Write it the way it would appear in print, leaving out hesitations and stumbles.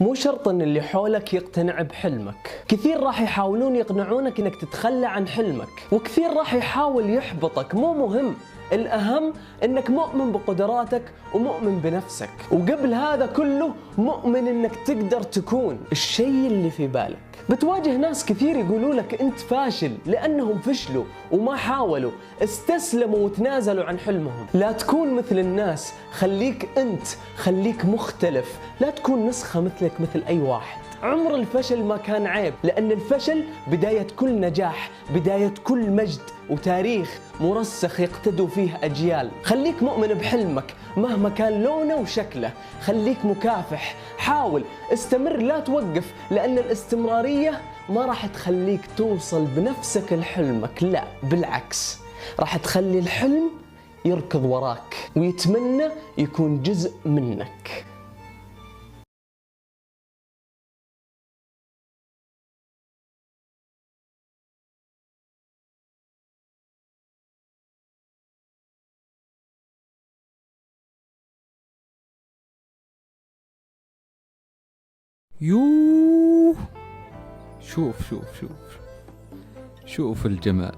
مو شرط ان اللي حولك يقتنع بحلمك، كثير راح يحاولون يقنعونك انك تتخلى عن حلمك، وكثير راح يحاول يحبطك. مو مهم، الأهم أنك مؤمن بقدراتك ومؤمن بنفسك، وقبل هذا كله مؤمن أنك تقدر تكون الشيء اللي في بالك. بتواجه ناس كثير يقولوا لك أنت فاشل لأنهم فشلوا وما حاولوا، استسلموا وتنازلوا عن حلمهم. لا تكون مثل الناس، خليك أنت، خليك مختلف، لا تكون نسخة مثلك مثل أي واحد. عمر الفشل ما كان عيب، لأن الفشل بداية كل نجاح، بداية كل مجد، وتاريخ مرسخ يقتدوا فيه أجيال. خليك مؤمن بحلمك مهما كان لونه وشكله، خليك مكافح، حاول، استمر، لا توقف، لأن الاستمرارية ما راح تخليك توصل بنفسك لحلمك، لا بالعكس، راح تخلي الحلم يركض وراك ويتمنى يكون جزء منك. يوه، شوف شوف شوف شوف الجمال.